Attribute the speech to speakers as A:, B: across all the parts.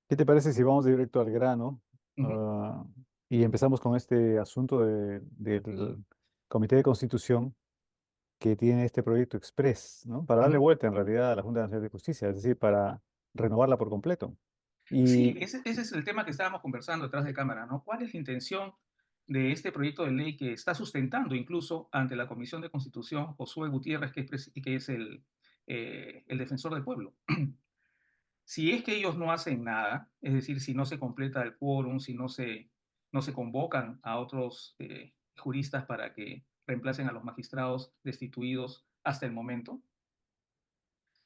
A: ¿Qué te parece si vamos directo al grano,
B: Ujú,
A: y empezamos con este asunto del Comité de Constitución que tiene este proyecto Express, ¿no? Para darle
B: ujú.
A: vuelta en realidad a la Junta Nacional de Justicia, es decir, para renovarla por completo.
B: Sí,
A: Y
B: ese es el tema que estábamos conversando detrás de cámara, ¿no? ¿Cuál es la intención de este proyecto de ley que está sustentando incluso ante la Comisión de Constitución Josué Gutiérrez, que es el defensor del pueblo? Si es que ellos no hacen nada, es decir, si no se completa el quórum, si no se convocan a otros juristas para que reemplacen a los magistrados destituidos hasta el momento,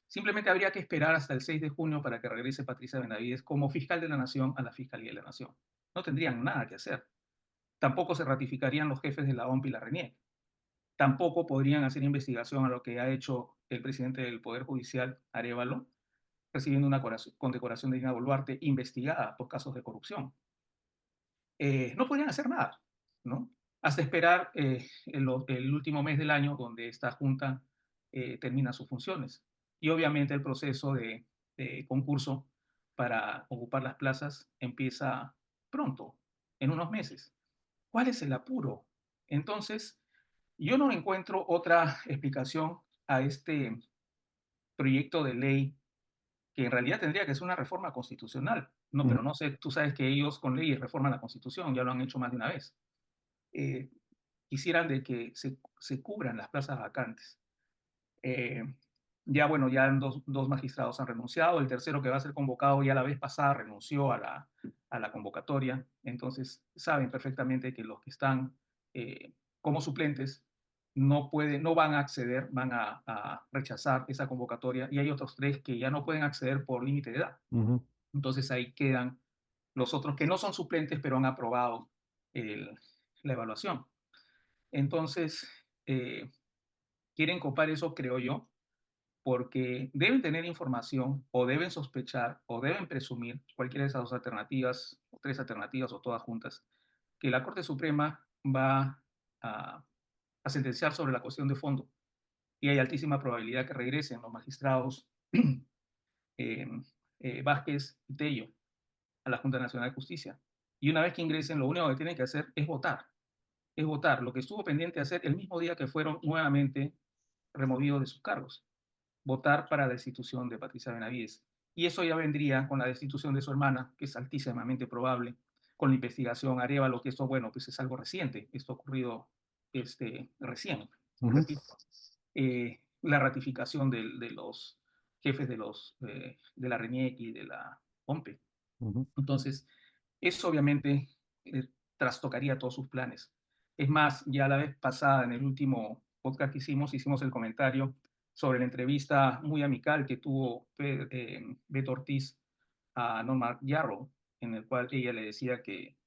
B: simplemente habría que esperar hasta el 6 de junio para que regrese Patricia Benavides como fiscal de la Nación a la Fiscalía de la Nación. No tendrían nada que hacer. Tampoco se ratificarían los jefes de la OMP y la RENIEC. Tampoco podrían hacer investigación a lo que ha hecho el presidente del Poder Judicial, Arévalo, recibiendo una condecoración de Dina Boluarte investigada por casos de corrupción. No podrían hacer nada, ¿no? Hasta esperar el último mes del año donde esta junta termina sus funciones. Y obviamente el proceso de concurso para ocupar las plazas empieza pronto, en unos meses. ¿Cuál es el apuro? Entonces, yo no encuentro otra explicación a este proyecto de ley que en realidad tendría que ser una reforma constitucional. No,
A: ujú,
B: pero no sé, tú sabes que ellos con leyes reforman la constitución, ya lo han hecho más de una vez. eh, Quisieran de que se cubran las plazas vacantes. Eh, ya, bueno, ya dos magistrados han renunciado, el tercero que va a ser convocado ya la vez pasada renunció a la convocatoria, entonces saben perfectamente que los que están como suplentes no van a acceder, a rechazar esa convocatoria y hay otros tres que ya no pueden acceder por límite de edad.
A: ujú,
B: Entonces ahí quedan los otros que no son suplentes pero han aprobado el- la evaluación. Entonces, eh, quieren copar eso, creo yo, porque deben tener información o deben sospechar o deben presumir, cualquiera de esas dos alternativas, o tres alternativas o todas juntas, que la Corte Suprema va a sentenciar sobre la cuestión de fondo y hay altísima probabilidad que regresen los magistrados eh, Vázquez y Tello a la Junta Nacional de Justicia. Y una vez que ingresen, lo único que tienen que hacer es votar. Es votar lo que estuvo pendiente de hacer el mismo día que fueron nuevamente removidos de sus cargos, votar para la destitución de Patricia Benavides. Y eso ya vendría con la destitución de su hermana, que es altísimamente probable, con la investigación Arevalo, que esto, bueno, pues es algo reciente, esto ha ocurrido recién,
A: ujú,
B: repito. La ratificación de los jefes de la RENIEC y de la OMPE.
A: ujú.
B: Entonces, eso obviamente trastocaría todos sus planes. Es más, ya la vez pasada, en el último podcast que hicimos el comentario sobre la entrevista muy amical que tuvo Beto Ortiz a Norma Yarrow, en el cual ella le decía que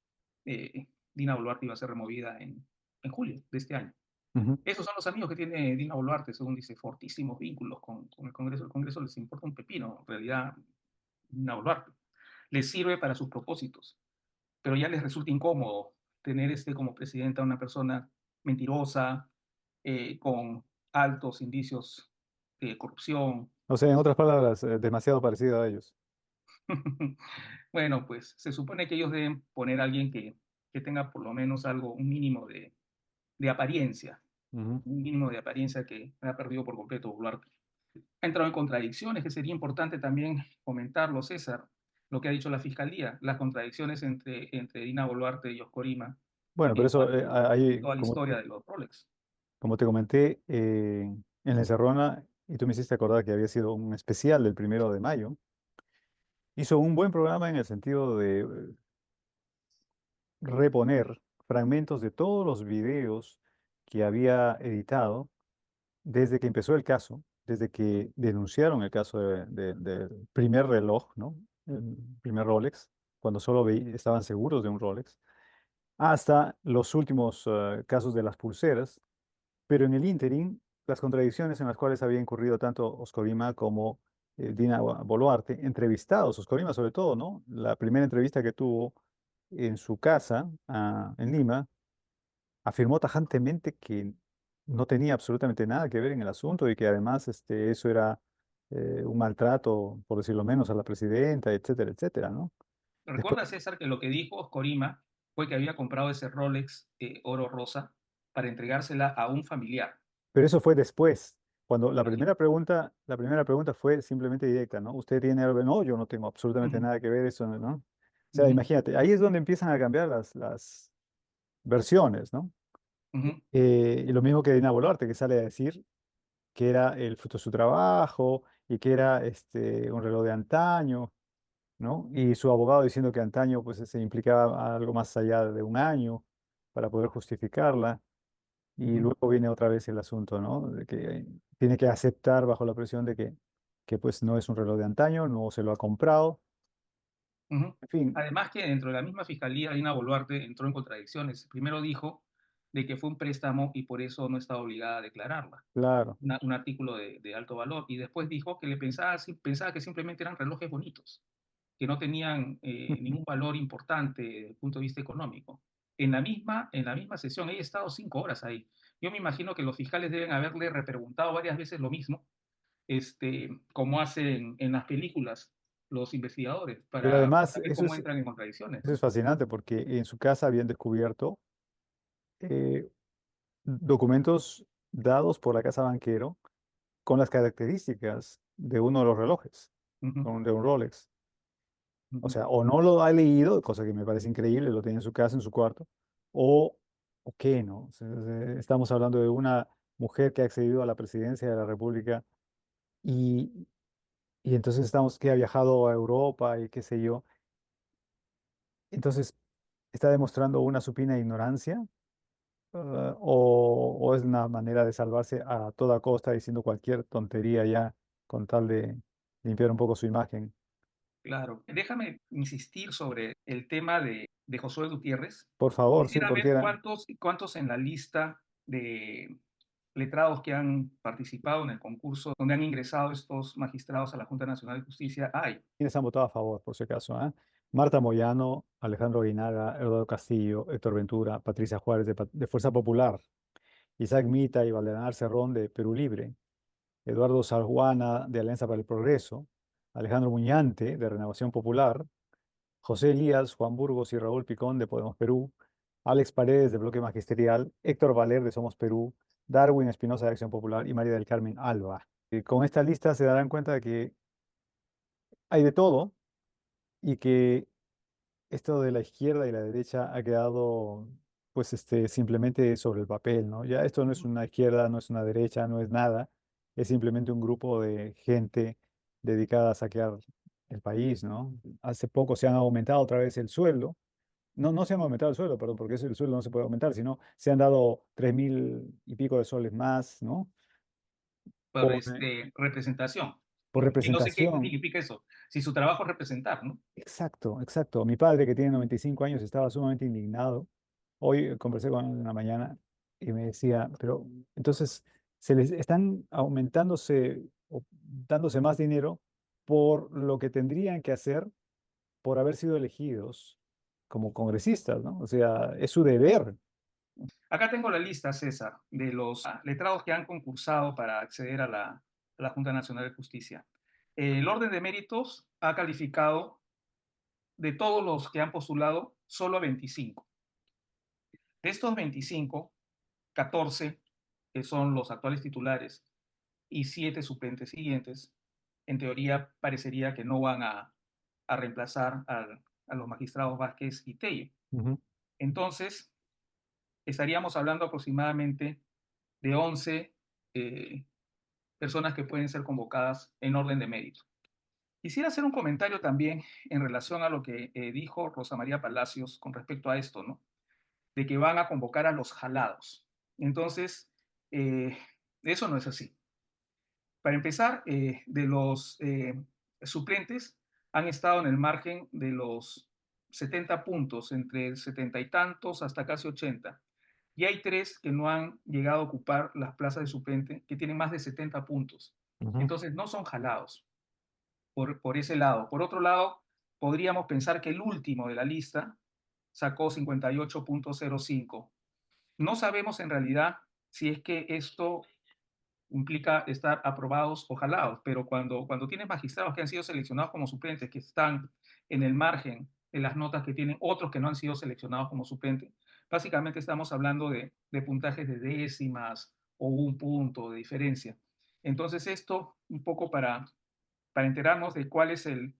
B: Dina Boluarte iba a ser removida en julio de este año.
A: Ujú.
B: Esos son los amigos que tiene Dina Boluarte, según dice, fortísimos vínculos con el Congreso. El Congreso les importa un pepino, en realidad, Dina Boluarte. Les sirve para sus propósitos, pero ya les resulta incómodo tener como presidenta a una persona mentirosa, con altos indicios de corrupción.
A: O sea, en otras palabras, demasiado parecido a ellos.
B: Bueno, pues se supone que ellos deben poner a alguien que tenga por lo menos algo, un mínimo de apariencia,
A: Ujú.
B: un mínimo de apariencia que ha perdido por completo Boluarte. Ha entrado en contradicciones, que sería importante también comentarlo, César, lo que ha dicho la Fiscalía, las contradicciones entre Dina Boluarte y Oscorima
A: Bueno, pero
B: en
A: eso,
B: cuanto a
A: ahí,
B: toda la historia de los Rolex.
A: como te comenté, en la Encerrona, y tú me hiciste acordar que había sido un especial del 1 de mayo, hizo un buen programa en el sentido de reponer fragmentos de todos los videos que había editado desde que empezó el caso, desde que denunciaron el caso del primer reloj, ¿no? El primer Rolex, cuando solo estaban seguros de un Rolex, hasta los últimos casos de las pulseras, pero en el ínterin, las contradicciones en las cuales había incurrido tanto Oscorima como Dina Boluarte, entrevistados, Oscorima sobre todo, ¿no? La primera entrevista que tuvo en su casa, en Lima, afirmó tajantemente que no tenía absolutamente nada que ver en el asunto y que además eso era un maltrato, por decirlo menos, a la presidenta, etcétera, etcétera, ¿no? Después,
B: Recuerda, César, que lo que dijo Corima fue que había comprado ese Rolex oro rosa para entregársela a un familiar,
A: pero eso fue después. Cuando
B: imagino.
A: la primera pregunta fue simplemente directa, ¿no? ¿Usted tiene algo? No, yo no tengo absolutamente
B: Ujú,
A: nada que ver eso, ¿no? O sea,
B: ujú,
A: imagínate, ahí es donde empiezan a cambiar las versiones, ¿no?
B: ujú,
A: Y lo mismo que Dina Boluarte, que sale a decir que era el fruto de su trabajo y que era un reloj de antaño, ¿no? Y su abogado diciendo que antaño pues se implicaba algo más allá de un año para poder justificarla. Y
B: ujú,
A: luego viene otra vez el asunto, ¿no? De que tiene que aceptar bajo la presión de que pues no es un reloj de antaño, no se lo ha comprado.
B: ujú.
A: En fin,
B: Además que dentro de la misma fiscalía, Dina Boluarte entró en contradicciones. Primero dijo de que fue un préstamo y por eso no estaba obligada a declararla,
A: claro.
B: un artículo de alto valor. Y después dijo que pensaba que simplemente eran relojes bonitos, que no tenían ningún valor importante desde el punto de vista económico. En la misma sesión, he estado 5 horas ahí. Yo me imagino que los fiscales deben haberle repreguntado varias veces lo mismo, como hacen en las películas los investigadores,
A: Pero
B: para
A: además,
B: ver cómo entran en contradicciones,
A: eso
B: ¿no?
A: es fascinante porque en su casa habían descubierto eh, documentos dados por la casa banquero con las características de uno de los relojes,
B: Ujú,
A: de un Rolex. O
B: ujú.
A: sea, o no lo ha leído, cosa que me parece increíble, lo tiene en su casa, en su cuarto, o, o qué, ¿no? O sea, estamos hablando de una mujer que ha accedido a la presidencia de la República y, y entonces estamos, que ha viajado a Europa y qué sé yo. Entonces, ¿está demostrando una supina ignorancia? O es una manera de salvarse a toda costa diciendo cualquier tontería ya con tal de limpiar un poco su imagen?
B: Claro. Déjame insistir sobre el tema de Josué Gutiérrez.
A: Por favor, sí,
B: Quisiera
A: porque
B: ver
A: era,
B: cuántos en la lista de letrados que han participado en el concurso, donde han ingresado estos magistrados a la Junta Nacional de Justicia, hay.
A: ¿quiénes han votado a favor, por si acaso? ¿Ah? Marta Moyano, Alejandro Guinaga, Eduardo Castillo, Héctor Ventura, Patricia Juárez de Fuerza Popular, Isaac Mita y Valdemar Cerrón de Perú Libre, Eduardo Salguana de Alianza para el Progreso, Alejandro Muñante de Renovación Popular, José Elías, Juan Burgos y Raúl Picón de Podemos Perú, Alex Paredes de Bloque Magisterial, Héctor Valer de Somos Perú, Darwin Espinosa de Acción Popular y María del Carmen Alba. Y con esta lista se darán cuenta de que hay de todo y que esto de la izquierda y la derecha ha quedado pues simplemente sobre el papel, ¿no? Ya esto no es una izquierda, no es una derecha, no es nada, es simplemente un grupo de gente dedicada a saquear el país, ¿no? Hace poco se han aumentado otra vez el sueldo. No, no se han aumentado el sueldo, perdón, porque el sueldo no se puede aumentar, sino se han dado 3.000 y pico de soles más, ¿no?
B: Por
A: Por,
B: representación.
A: por
B: Y no sé qué
A: representación.
B: significa eso. Si su trabajo es representar, ¿no?
A: Exacto, exacto. Mi padre, que tiene 95 años, estaba sumamente indignado. Hoy conversé con él en la mañana y me decía, pero entonces se les están aumentándose o dándose más dinero por lo que tendrían que hacer por haber sido elegidos como congresistas, ¿no? O sea, es su deber.
B: Acá tengo la lista, César, de los letrados que han concursado para acceder a la Junta Nacional de Justicia. El orden de méritos ha calificado de todos los que han postulado solo a 25. De estos 25, 14, que son los actuales titulares, y 7 suplentes siguientes, en teoría parecería que no van a reemplazar a los magistrados Vázquez y Tello.
A: Ujú,
B: Entonces, estaríamos hablando aproximadamente de 11 eh, personas que pueden ser convocadas en orden de mérito. Quisiera hacer un comentario también en relación a lo que dijo Rosa María Palacios con respecto a esto, ¿no? De que van a convocar a los jalados. Entonces, eh, eso no es así. Para empezar, de los suplentes han estado en el margen de los 70 puntos, entre 70 y tantos hasta casi 80. Y hay 3 que no han llegado a ocupar las plazas de suplente, que tienen más de 70 puntos.
A: ujú,
B: Entonces, no son jalados por ese lado. Por otro lado, podríamos pensar que el último de la lista sacó 58.05. No sabemos en realidad si es que esto implica estar aprobados o jalados, pero cuando tienes magistrados que han sido seleccionados como suplentes, que están en el margen las notas que tienen otros que no han sido seleccionados como suplente. Básicamente estamos hablando de puntajes de décimas o un punto de diferencia. Entonces esto un poco para enterarnos de cuál es el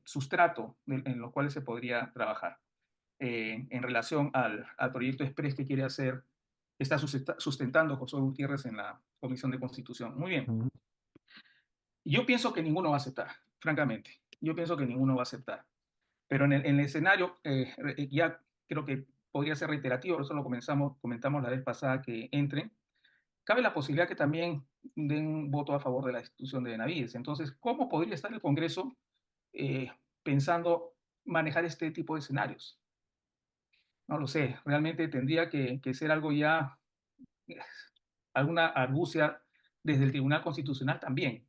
B: sustrato en los cuales se podría trabajar en relación al proyecto Express que quiere hacer, está sustentando Josué Gutiérrez en la Comisión de Constitución. Muy bien.
A: Ujú.
B: Yo pienso que ninguno va a aceptar, francamente. Yo pienso que ninguno va a aceptar. Pero en el escenario, ya creo que podría ser reiterativo, eso lo comentamos la vez pasada que entren. Cabe la posibilidad que también den un voto a favor de la destitución de Benavides. Entonces, ¿cómo podría estar el Congreso eh, pensando manejar este tipo de escenarios? No lo sé, realmente tendría que ser algo ya, eh, alguna argucia desde el Tribunal Constitucional también.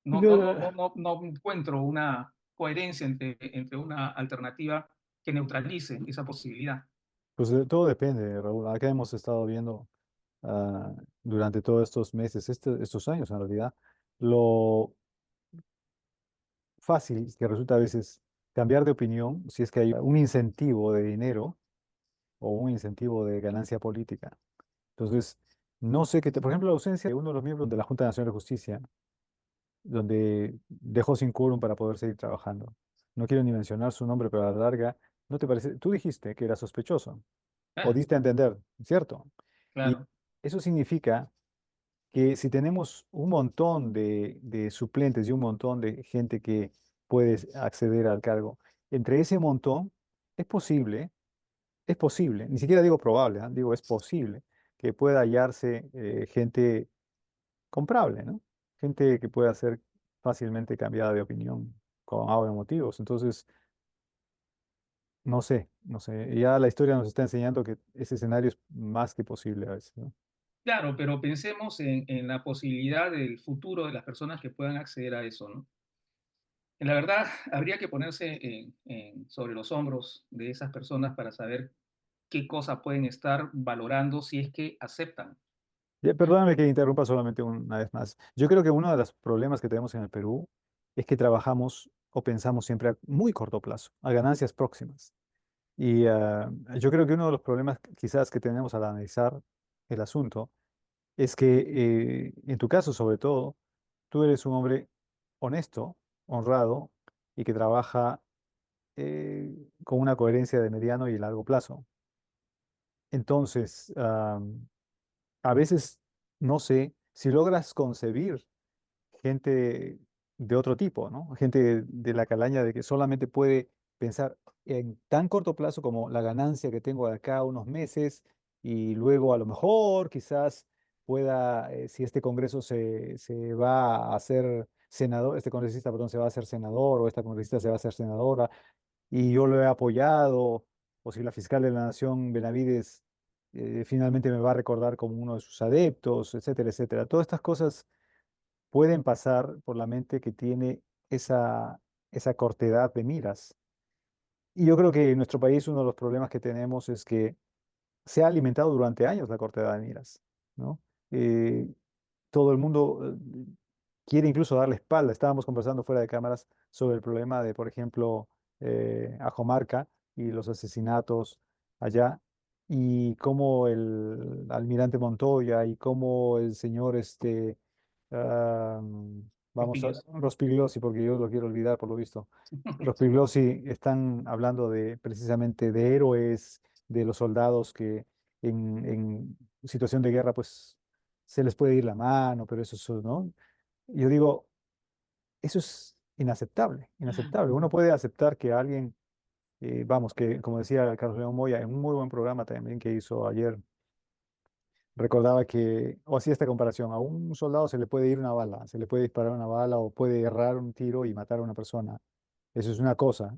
B: No, no, no,
A: Yo-
B: no, no, no encuentro una coherencia entre una alternativa que neutralice esa posibilidad.
A: Pues todo depende, Raúl. Acá hemos estado viendo durante todos estos meses, estos años en realidad, lo fácil que resulta a veces cambiar de opinión si es que hay un incentivo de dinero o un incentivo de ganancia política. Entonces, no sé qué, por ejemplo, la ausencia de uno de los miembros de la Junta Nacional de Justicia, donde dejó sin quórum para poder seguir trabajando. No quiero ni mencionar su nombre, pero a la larga, ¿no te parece? Tú dijiste que era sospechoso, o
B: Ah,
A: diste a entender, ¿cierto? Y
B: claro.
A: eso significa que si tenemos un montón de suplentes y un montón de gente que puede acceder al cargo, entre ese montón es posible, ni siquiera digo probable, ¿ah? Digo es posible que pueda hallarse gente comprable, ¿no? Gente que pueda ser fácilmente cambiada de opinión con ahora motivos. Entonces, no sé, no sé. Ya la historia nos está enseñando que ese escenario es más que posible a veces, ¿no?
B: Claro, pero pensemos en la posibilidad del futuro de las personas que puedan acceder a eso, ¿no? La verdad, habría que ponerse sobre los hombros de esas personas para saber qué cosa pueden estar valorando si es que aceptan.
A: Perdóname que interrumpa solamente una vez más. Yo creo que uno de los problemas que tenemos en el Perú es que trabajamos o pensamos siempre a muy corto plazo, a ganancias próximas. Y yo creo que uno de los problemas quizás que tenemos al analizar el asunto es que en tu caso sobre todo, tú eres un hombre honesto, honrado y que trabaja con una coherencia de mediano y largo plazo. Entonces, a veces no sé si logras concebir gente de otro tipo, ¿no? Gente de la calaña de que solamente puede pensar en tan corto plazo como la ganancia que tengo de acá a unos meses y luego a lo mejor quizás pueda, si este congreso se va a hacer senador, este congresista, perdón, se va a hacer senador o esta congresista se va a hacer senadora y yo lo he apoyado, o si la fiscal de la Nación, Benavides, finalmente me va a recordar como uno de sus adeptos, etcétera, etcétera. Todas estas cosas pueden pasar por la mente que tiene esa cortedad de miras. Y yo creo que en nuestro país uno de los problemas que tenemos es que se ha alimentado durante años la cortedad de miras, ¿no? Eh, todo el mundo quiere incluso darle espalda. Estábamos conversando fuera de cámaras sobre el problema de, por ejemplo, Ajomarca y los asesinatos allá, y cómo el almirante Montoya y cómo el señor ah, vamos a
B: Rospigliosi.
A: Rospigliosi, porque yo lo quiero olvidar por lo visto. Rospigliosi están hablando de precisamente de héroes, de los soldados que en situación de guerra, pues se les puede ir la mano, pero eso, ¿no? Yo digo, eso es inaceptable, inaceptable. Uno puede aceptar que alguien, vamos, que como decía Carlos León Moya, en un muy buen programa también que hizo ayer, recordaba que, o hacía esta comparación, a un soldado se le puede ir una bala, se le puede disparar una bala o puede errar un tiro y matar a una persona. Eso es una cosa,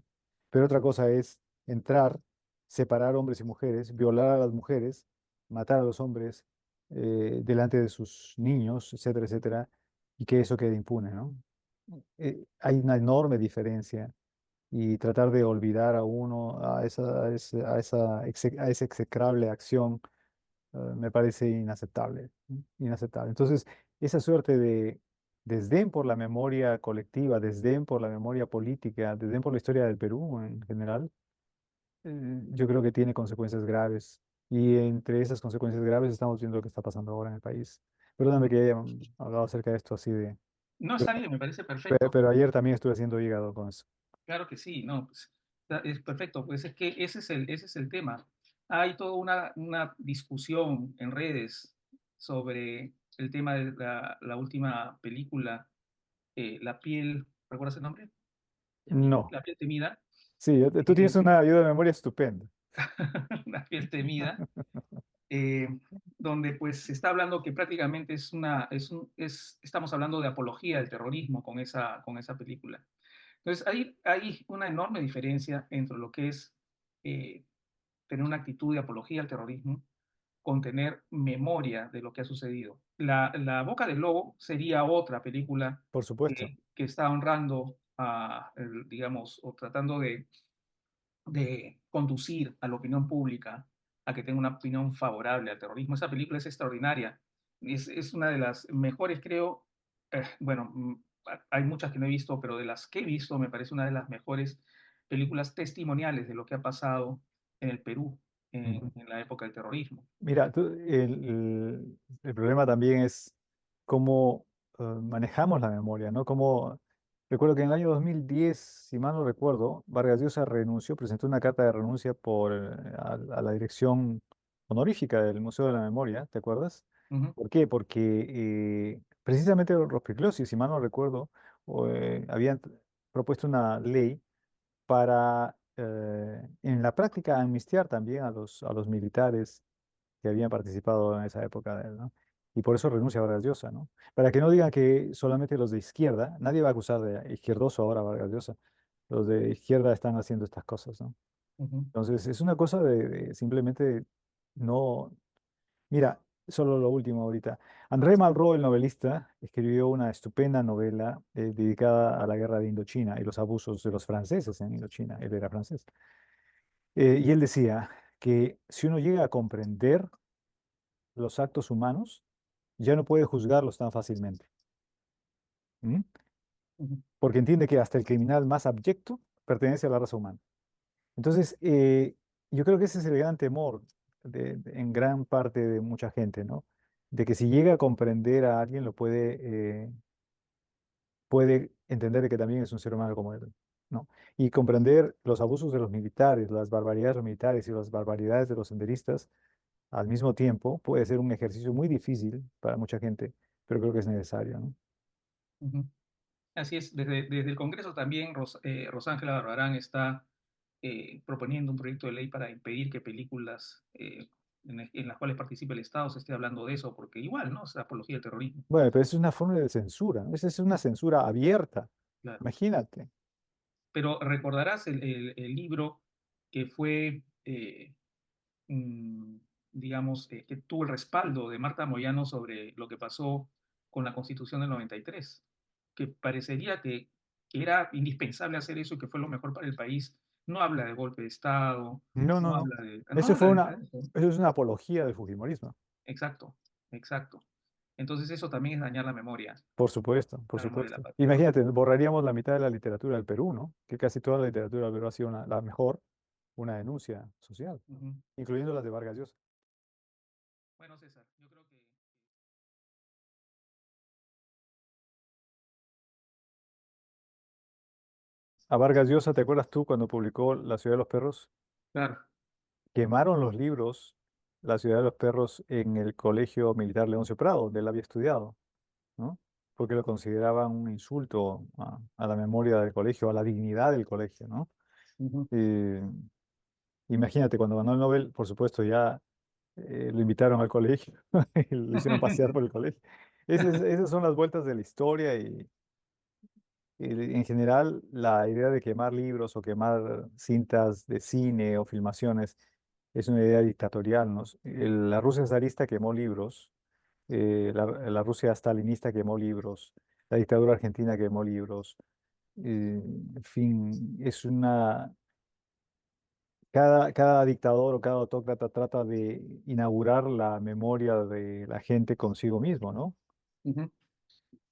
A: pero otra cosa es entrar, separar hombres y mujeres, violar a las mujeres, matar a los hombres delante de sus niños, etcétera, etcétera, y que eso quede impune, ¿no? Hay una enorme diferencia y tratar de olvidar a uno a esa execrable acción me parece inaceptable, ¿no? Inaceptable. Entonces, esa suerte desdén por la memoria colectiva, desdén por la memoria política, desdén por la historia del Perú en general, yo creo que tiene consecuencias graves. Y entre esas consecuencias graves estamos viendo lo que está pasando ahora en el país. Perdóname que haya hablado acerca de esto así de...
B: No,
A: Pero,
B: está bien, me parece perfecto.
A: pero ayer también estuve haciendo hígado con eso.
B: Claro que sí, no, pues, es perfecto. Pues es que ese es el tema. Hay toda una discusión en redes sobre el tema de la última película, La piel, ¿recuerdas el nombre?
A: No.
B: La piel temida.
A: Sí, tú tienes
B: eh,
A: una ayuda de memoria estupenda.
B: La piel temida, eh, donde pues se está hablando que prácticamente estamos hablando de apología del terrorismo con esa película. Entonces, hay una enorme diferencia entre lo que es eh, tener una actitud de apología al terrorismo con tener memoria de lo que ha sucedido. La Boca del Lobo sería otra película
A: Por supuesto.
B: que está honrando digamos, o tratando de conducir a la opinión pública a que tenga una opinión favorable al terrorismo. Esa película es extraordinaria. Es una de las mejores, creo, bueno, hay muchas que no he visto, pero de las que he visto me parece una de las mejores películas testimoniales de lo que ha pasado en el Perú
A: Ujú.
B: en la época del terrorismo.
A: Mira, el problema también es cómo manejamos la memoria, ¿no? Recuerdo que en el año 2010, si mal no recuerdo, Vargas Llosa renunció, presentó una carta de renuncia a la dirección honorífica del Museo de la Memoria, ¿te acuerdas?
B: Ujú,
A: ¿Por qué? Porque precisamente los Piclossi, si mal no recuerdo, habían propuesto una ley para, en la práctica, amnistiar también a los militares que habían participado en esa época de él, ¿no? Y por eso renuncia a Vargas Llosa, ¿no? Para que no digan que solamente los de izquierda, nadie va a acusar de izquierdoso ahora a Vargas Llosa, los de izquierda están haciendo estas cosas, ¿no?
B: ujú,
A: Entonces, es una cosa de simplemente no... Mira, solo lo último ahorita. André Malraux, el novelista, escribió una estupenda novela dedicada a la guerra de Indochina y los abusos de los franceses en Indochina. Él era francés. Y él decía que si uno llega a comprender los actos humanos, ya no puede juzgarlos tan fácilmente. ¿M?
B: ujú,
A: Porque entiende que hasta el criminal más abyecto pertenece a la raza humana. Entonces, yo creo que ese es el gran temor en gran parte de mucha gente, ¿no? De que si llega a comprender a alguien, puede entender que también es un ser humano como él, ¿no? Y comprender los abusos de los militares, las barbaridades de los militares y las barbaridades de los senderistas al mismo tiempo puede ser un ejercicio muy difícil para mucha gente, pero creo que es necesario, ¿no?
B: ujú. Así es, desde el Congreso también Rosángela Barbarán está proponiendo un proyecto de ley para impedir que películas en las cuales participe el Estado se esté hablando de eso, porque igual, ¿no? Es apología del terrorismo,
A: Bueno, pero es una forma de censura, ¿no? Esa es una censura abierta.
B: claro.
A: Imagínate.
B: Pero recordarás el libro que fue, mm, digamos, que tuvo el respaldo de Marta Moyano sobre lo que pasó con la Constitución del 93, que parecería que era indispensable hacer eso y que fue lo mejor para el país. No habla de golpe de Estado,
A: No, no,
B: no
A: no.
B: habla no
A: Eso
B: habla
A: fue
B: de nada
A: una,
B: de eso.
A: eso es una apología del fujimorismo.
B: Exacto, exacto. Entonces eso también es dañar
A: Por
B: la memoria de la
A: supuesto.
B: patria.
A: Imagínate, borraríamos la mitad de la literatura del Perú, ¿no? Que casi toda la literatura del Perú ha sido la mejor, una denuncia social,
B: Ujú.
A: incluyendo las de Vargas Llosa.
B: Bueno, César, yo creo que
A: A Vargas Llosa, ¿te acuerdas tú cuando publicó La ciudad de los perros?
B: claro.
A: Quemaron los libros La ciudad de los perros en el Colegio Militar Leoncio Prado, donde él había estudiado, ¿no? Porque lo consideraban un insulto a la memoria del colegio, a la dignidad del colegio, ¿no?
B: Ujú.
A: Y imagínate, cuando ganó el Nobel, por supuesto, ya lo invitaron al colegio y lo hicieron pasear por el colegio. Esas son las vueltas de la historia y en general la idea de quemar libros o quemar cintas de cine o filmaciones es una idea dictatorial, ¿no? La Rusia zarista quemó libros, la Rusia stalinista quemó libros, la dictadura argentina quemó libros. En fin, cada dictador o cada autócrata trata de inaugurar la memoria de la gente consigo mismo, ¿no?
B: Ujú.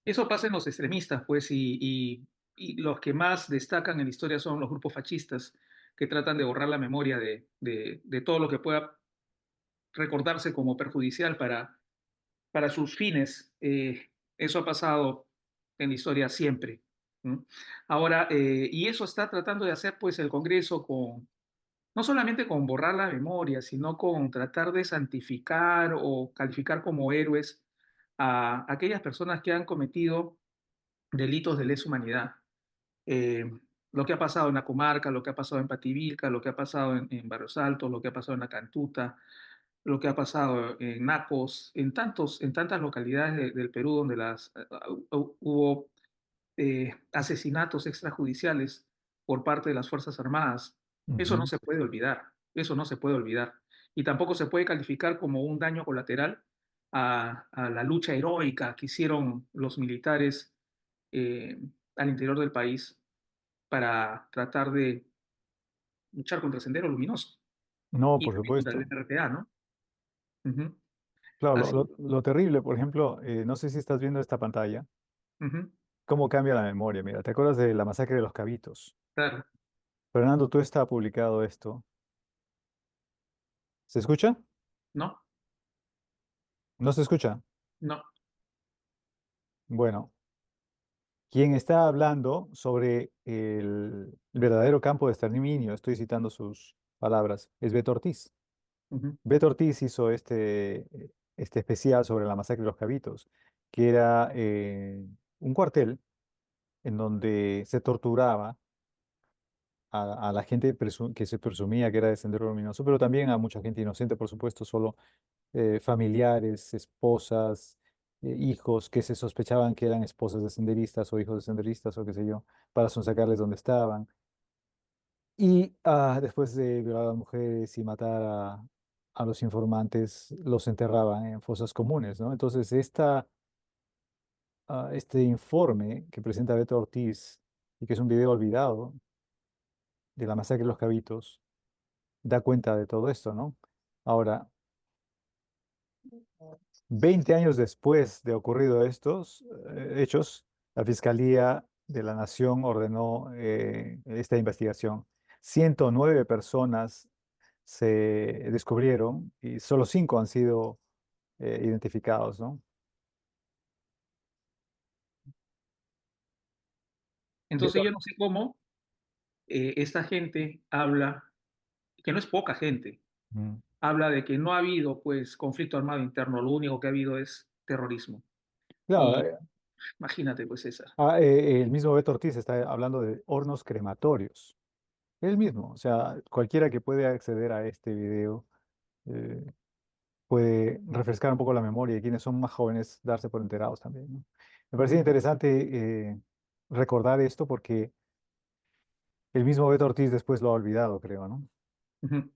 B: Eso pasa en los extremistas, pues, y los que más destacan en la historia son los grupos fascistas, que tratan de borrar la memoria de todo lo que pueda recordarse como perjudicial para sus fines. Eso ha pasado en la historia siempre. ¿No? Ahora, y eso está tratando de hacer pues el Congreso con, no solamente con borrar la memoria, sino con tratar de santificar o calificar como héroes a aquellas personas que han cometido delitos de lesa humanidad. Eh, lo que ha pasado en la comarca, lo que ha pasado en Pativilca, lo que ha pasado en Barrios Altos, lo que ha pasado en la Cantuta, lo que ha pasado en Nacos, en tantas localidades del Perú donde hubo asesinatos extrajudiciales por parte de las Fuerzas Armadas. Eso no
A: Ujú.
B: se puede olvidar, eso no se puede olvidar. Y tampoco se puede calificar como un daño colateral a la lucha heroica que hicieron los militares eh, al interior del país para tratar de luchar contra el Sendero Luminoso
A: No,
B: y
A: por
B: también contra el
A: supuesto.
B: NRTA, ¿no? Ujú.
A: Claro,
B: Así,
A: lo terrible, por ejemplo, no sé si estás viendo esta pantalla,
B: ujú,
A: cómo cambia la memoria. Mira, ¿te acuerdas de la masacre de los Cabitos?
B: claro,
A: Fernando, tú está publicado esto. ¿Se escucha?
B: no,
A: ¿No se escucha?
B: no,
A: Bueno, quien está hablando sobre el verdadero campo de exterminio, estoy citando sus palabras, es Beto Ortiz.
B: ujú,
A: Beto Ortiz hizo este especial sobre la masacre de los Cabitos, que era un cuartel en donde se torturaba a la gente que se presumía que era de Sendero Luminoso, pero también a mucha gente inocente, por supuesto, solo familiares, esposas, hijos que se sospechaban que eran esposas de senderistas o hijos de senderistas o qué sé yo, para sonsacarles donde estaban. Y después de violar a las mujeres y matar a los informantes, los enterraban en fosas comunes, ¿no? Entonces, este informe que presenta Beto Ortiz y que es un video olvidado de la masacre de los Cabitos, da cuenta de todo esto, ¿no? Ahora, 20 años después de ocurrido estos hechos, la Fiscalía de la Nación ordenó esta investigación. 109 personas se descubrieron y solo 5 han sido identificados, ¿no?
B: entonces
A: Beto-
B: yo no sé cómo esta gente habla, que no es poca gente,
A: Mm.
B: habla de que no ha habido pues conflicto armado interno, lo único que ha habido es terrorismo.
A: Claro,
B: Y imagínate pues César.
A: el mismo Beto Ortiz está hablando de hornos crematorios. Él mismo, o sea, cualquiera que puede acceder a este video eh, puede refrescar un poco la memoria y quienes son más jóvenes darse por enterados también, ¿no? Me parece
B: Ujú,
A: interesante recordar esto porque el mismo Beto Ortiz después lo ha olvidado, creo, ¿no?
B: ujú.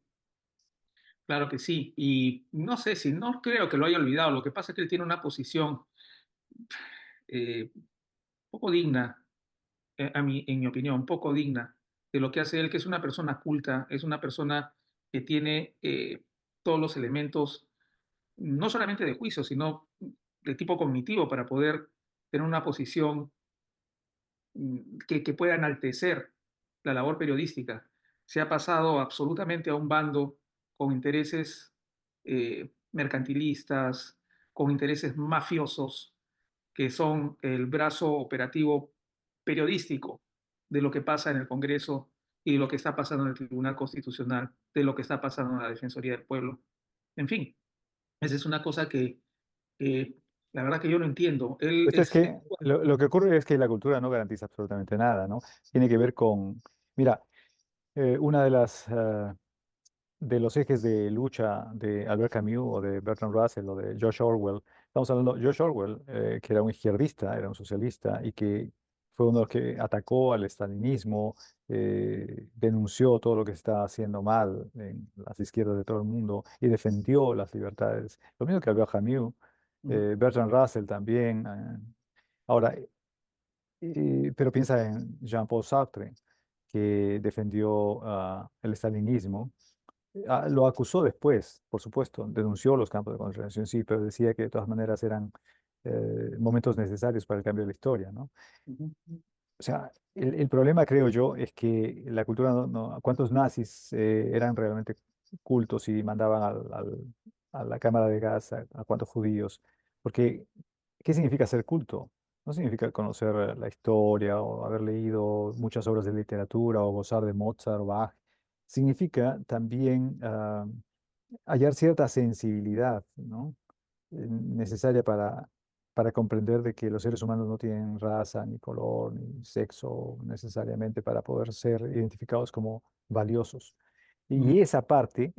B: Claro que sí. Y no sé si, no creo que lo haya olvidado. Lo que pasa es que él tiene una posición poco digna, en mi opinión, poco digna de lo que hace él, que es una persona culta, es una persona que tiene todos los elementos, no solamente de juicio, sino de tipo cognitivo para poder tener una posición que pueda enaltecer la labor periodística. Se ha pasado absolutamente a un bando con intereses mercantilistas, con intereses mafiosos, que son el brazo operativo periodístico de lo que pasa en el Congreso y de lo que está pasando en el Tribunal Constitucional, de lo que está pasando en la Defensoría del Pueblo. En fin, esa es una cosa que la verdad que yo no entiendo. Él
A: Esto es
B: es...
A: que lo que ocurre es que la cultura no garantiza absolutamente nada, ¿no? Tiene que ver con, mira, una de las de los ejes de lucha de Albert Camus o de Bertrand Russell o de George Orwell. Estamos hablando de George Orwell, que era un izquierdista, era un socialista y que fue uno de los que atacó al estalinismo, denunció todo lo que se estaba haciendo mal en las izquierdas de todo el mundo y defendió las libertades. Lo mismo que Albert Camus, Bertrand Russell también. Ahora, pero piensa en Jean-Paul Sartre, que defendió el estalinismo. Lo acusó después, por supuesto, denunció los campos de concentración, sí, pero decía que de todas maneras eran momentos necesarios para el cambio de la historia, ¿no?
B: Ujú.
A: O sea, el problema, creo yo, es que la cultura, ¿cuántos nazis eran realmente cultos y mandaban a la cámara de gas a cuántos judíos? Porque, ¿qué significa ser culto? No significa conocer la historia o haber leído muchas obras de literatura o gozar de Mozart o Bach. Significa también hallar cierta sensibilidad, ¿no? Necesaria para comprender de que los seres humanos no tienen raza, ni color, ni sexo necesariamente para poder ser identificados como valiosos.
B: Ujú.
A: Y esa parte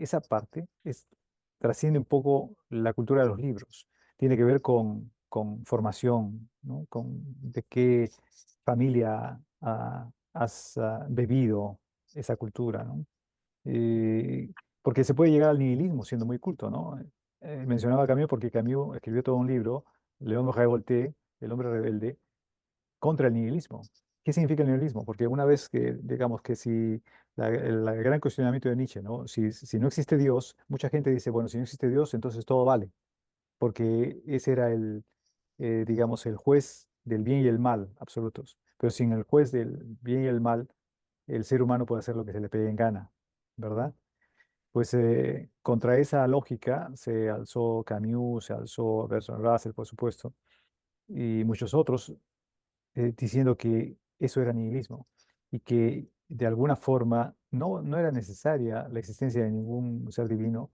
A: trasciende un poco la cultura de los libros. Tiene que ver con formación, ¿no? Con de qué familia has bebido esa cultura, ¿no? eh, Porque se puede llegar al nihilismo siendo muy culto, ¿no? Mencionaba a Camus porque Camus escribió todo un libro, León de Voltaire, El hombre rebelde, contra el nihilismo. ¿Qué significa el nihilismo? Porque una vez que, digamos que si el gran cuestionamiento de Nietzsche, ¿no? Si no existe Dios, mucha gente dice, bueno, si no existe Dios, entonces todo vale, porque ese era digamos, el juez del bien y el mal absolutos. Pero sin el juez del bien y el mal, el ser humano puede hacer lo que se le pegue en gana, ¿verdad? Pues contra esa lógica se alzó Camus, se alzó Bertrand Russell, por supuesto, y muchos otros, diciendo que eso era nihilismo y que de alguna forma no era necesaria la existencia de ningún ser divino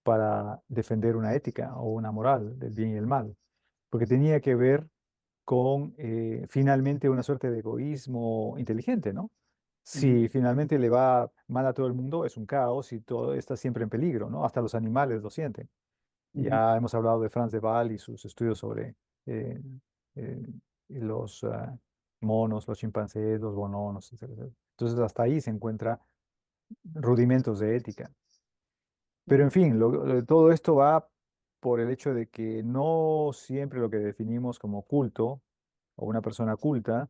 A: para defender una ética o una moral del bien y el mal, porque tenía que ver con finalmente una suerte de egoísmo inteligente, ¿no?
B: Ujú.
A: Si finalmente le va mal a todo el mundo, es un caos y todo está siempre en peligro, ¿no? Hasta los animales lo sienten.
B: Ujú.
A: Ya hemos hablado de Franz de Waal y sus estudios sobre eh, eh, los monos, los chimpancés, los bononos, etcétera. Entonces, hasta ahí se encuentra rudimentos de ética. Pero en
B: Ujú.
A: fin, todo esto va por el hecho de que no siempre lo que definimos como culto o una persona culta